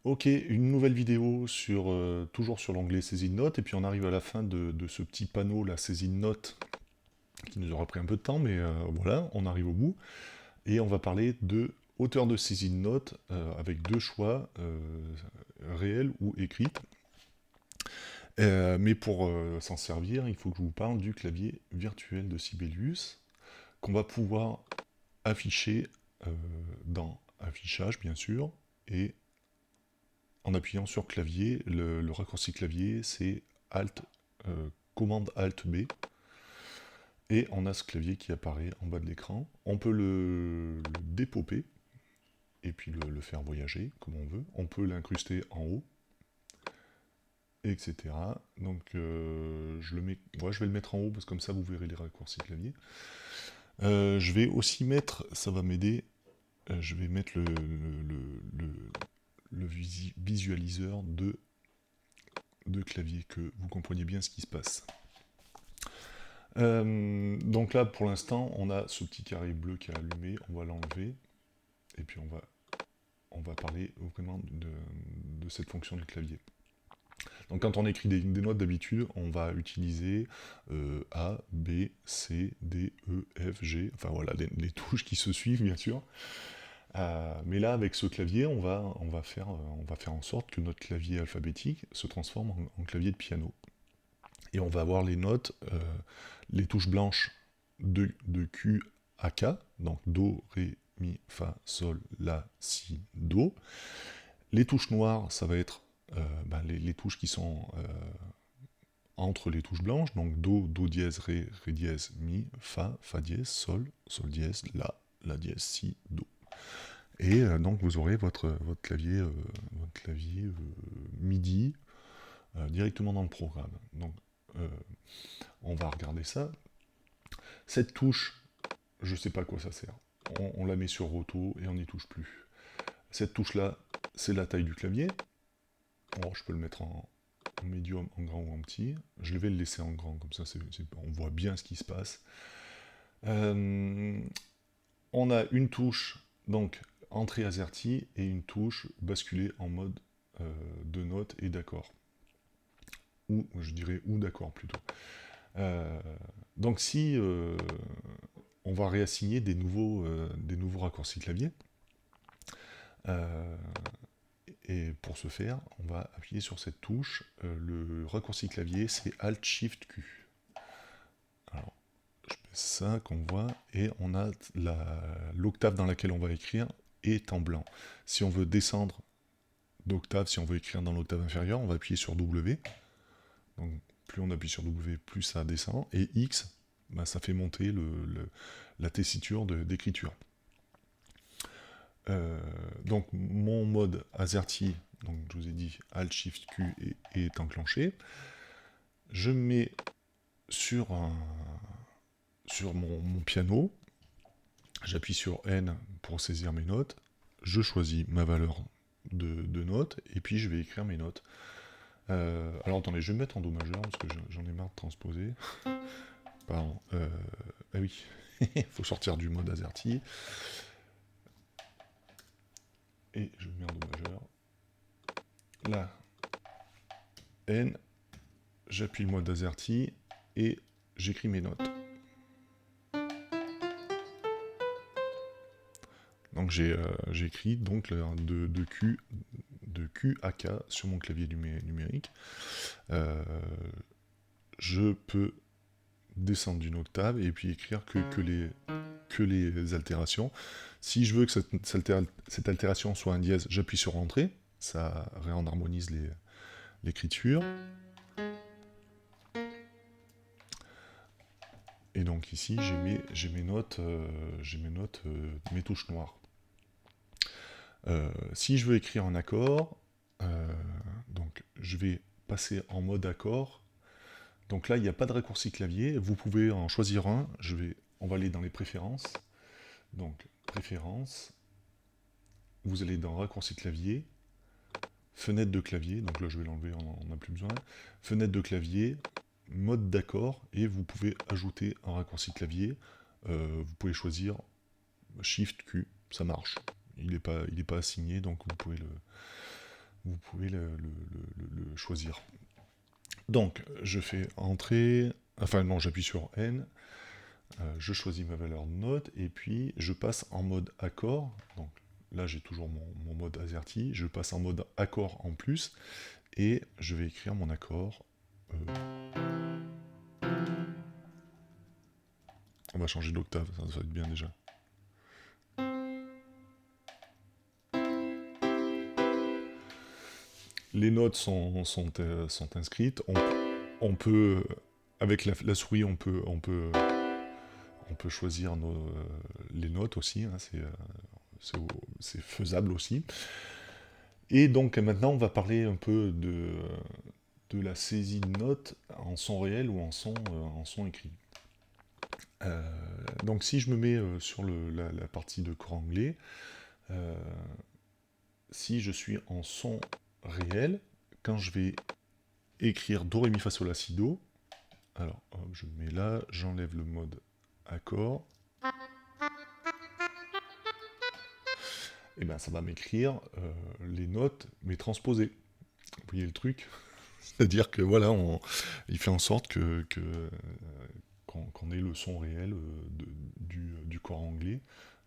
Ok, une nouvelle vidéo sur, toujours sur l'onglet Saisie de notes, et puis on arrive à la fin de ce petit panneau, la saisie de notes, qui nous aura pris un peu de temps, mais voilà, on arrive au bout. Et on va parler de auteur de saisie de notes, avec deux choix, réels ou écrites. Mais pour s'en servir, il faut que je vous parle du clavier virtuel de Sibelius, qu'on va pouvoir afficher dans Affichage, bien sûr, et en appuyant sur clavier, le raccourci clavier, c'est Alt, commande Alt B, et on a ce clavier qui apparaît en bas de l'écran. On peut le dépoper, et puis le faire voyager, comme on veut. On peut l'incruster en haut, etc. Donc je vais le mettre en haut, parce que comme ça vous verrez les raccourcis clavier. Je vais aussi mettre, ça va m'aider, je vais mettre le visualiseur de clavier, que vous compreniez bien ce qui se passe. Donc là, pour l'instant, on a ce petit carré bleu qui est allumé, on va l'enlever, et puis on va parler vraiment de cette fonction du clavier. Donc quand on écrit des notes d'habitude, on va utiliser A, B, C, D, E, F, G, enfin voilà, les touches qui se suivent bien sûr. Mais là, avec ce clavier, on va faire en sorte que notre clavier alphabétique se transforme en clavier de piano. Et on va avoir les notes, les touches blanches de Q à K, donc Do, Ré, Mi, Fa, Sol, La, Si, Do. Les touches noires, ça va être les touches qui sont entre les touches blanches, donc Do, Do dièse, Ré, Ré dièse, Mi, Fa, Fa dièse, Sol, Sol dièse, La dièse, Si, Do. Et donc vous aurez votre clavier, MIDI directement dans le programme. Donc on va regarder ça. Cette touche, je ne sais pas à quoi ça sert. On la met sur Auto et on n'y touche plus. Cette touche-là, c'est la taille du clavier. Alors, je peux le mettre en médium, en grand ou en petit. Je vais le laisser en grand, comme ça on voit bien ce qui se passe. On a une touche, donc entrée AZERTY, et une touche basculée en mode de notes et d'accords. Ou, je dirais, ou d'accord plutôt. Donc si on va réassigner des nouveaux raccourcis clavier, et pour ce faire, on va appuyer sur cette touche. Le raccourci clavier, c'est Alt-Shift-Q. Alors, je mets ça qu'on voit, et on a l'octave dans laquelle on va écrire est en blanc. Si on veut descendre d'octave, si on veut écrire dans l'octave inférieure, on va appuyer sur W. Donc, plus on appuie sur W, plus ça descend. Et X, ça fait monter la tessiture d'écriture. Donc mon mode AZERTY, donc je vous ai dit Alt-Shift-Q est enclenché. Je mets sur mon piano, j'appuie sur N pour saisir mes notes, je choisis ma valeur de notes, et puis je vais écrire mes notes. Alors attendez, je vais me mettre en Do majeur, parce que j'en ai marre de transposer. Pardon. Ah oui, il faut sortir du mode AZERTY. Et je me mets en Do majeur. Là, N, j'appuie le mode AZERTY, et j'écris mes notes. Donc j'ai écrit donc de Q à K sur mon clavier numérique. Je peux descendre d'une octave et puis écrire que les altérations. Si je veux que cette altération soit un dièse, j'appuie sur Entrée, ça réharmonise l'écriture. Et donc ici, j'ai mes notes, mes touches noires. Si je veux écrire un accord, donc je vais passer en mode accord. Donc là, il n'y a pas de raccourci clavier. Vous pouvez en choisir un. On va aller dans les préférences. Donc, préférences. Vous allez dans raccourci clavier. Fenêtre de clavier. Donc là, je vais l'enlever, on n'en a plus besoin. Fenêtre de clavier. Mode d'accord. Et vous pouvez ajouter un raccourci clavier. Vous pouvez choisir Shift Q. Ça marche. Il n'est pas assigné, donc vous vous pouvez le choisir. Donc, je fais entrer, enfin non, j'appuie sur N, je choisis ma valeur note, et puis je passe en mode accord. Donc là, j'ai toujours mon mode AZERTY, je passe en mode accord en plus, et je vais écrire mon accord. On va changer d'octave, ça va être bien déjà. Les notes sont inscrites. On peut, avec la souris, on peut choisir les notes aussi. Hein, c'est faisable aussi. Et donc maintenant, on va parler un peu de la saisie de notes en son réel ou en son écrit. Donc si je me mets sur la partie de corps anglais, si je suis en son réel, quand je vais écrire Do, Ré, Mi, Fa, Sol, La, Si, Do, alors hop, je me mets là, j'enlève le mode accord, et bien ça va m'écrire les notes, mais transposées. Vous voyez le truc? C'est-à-dire que voilà, il fait en sorte qu'on ait le son réel du corps anglais,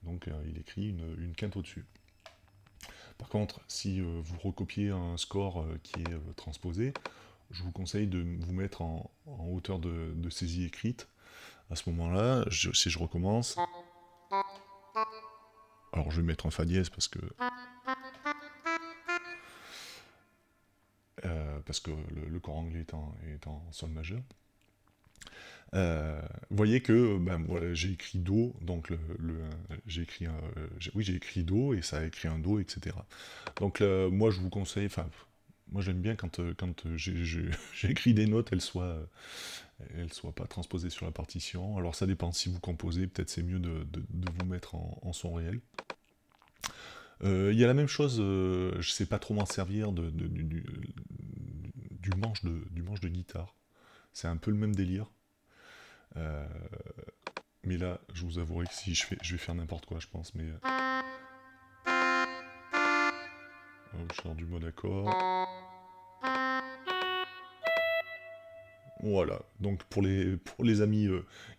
donc il écrit une quinte au-dessus. Par contre, si vous recopiez un score qui est transposé, je vous conseille de vous mettre en hauteur de saisie écrite. À ce moment-là, si je recommence, alors je vais mettre un Fa dièse parce que le corps anglais est en sol majeur. Vous voyez que voilà, j'ai écrit Do, donc j'ai écrit Do et ça a écrit un Do, etc. Donc moi je vous conseille, enfin moi j'aime bien quand j'écris des notes, elles soient pas transposées sur la partition. Alors ça dépend si vous composez, peut-être c'est mieux de vous mettre en son réel. Il y a la même chose, je sais pas trop m'en servir du manche de guitare. C'est un peu le même délire. Mais là, je vous avouerai que si je vais faire n'importe quoi, je pense, mais... je sors du mode accord. Voilà, donc pour les amis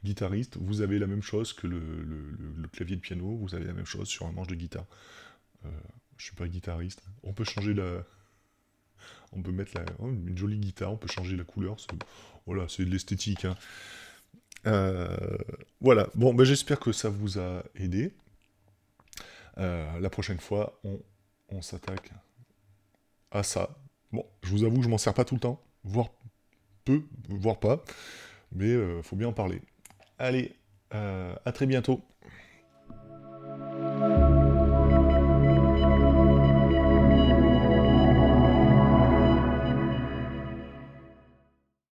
guitaristes, vous avez la même chose que le clavier de piano, vous avez la même chose sur un manche de guitare. Je suis pas guitariste. On peut changer on peut mettre une jolie guitare, on peut changer la couleur. Voilà, c'est de l'esthétique. Hein. Voilà, bon, ben, j'espère que ça vous a aidé. La prochaine fois, on s'attaque à ça. Bon, je vous avoue que je m'en sers pas tout le temps, voire peu, voire pas, mais faut bien en parler. Allez, à très bientôt.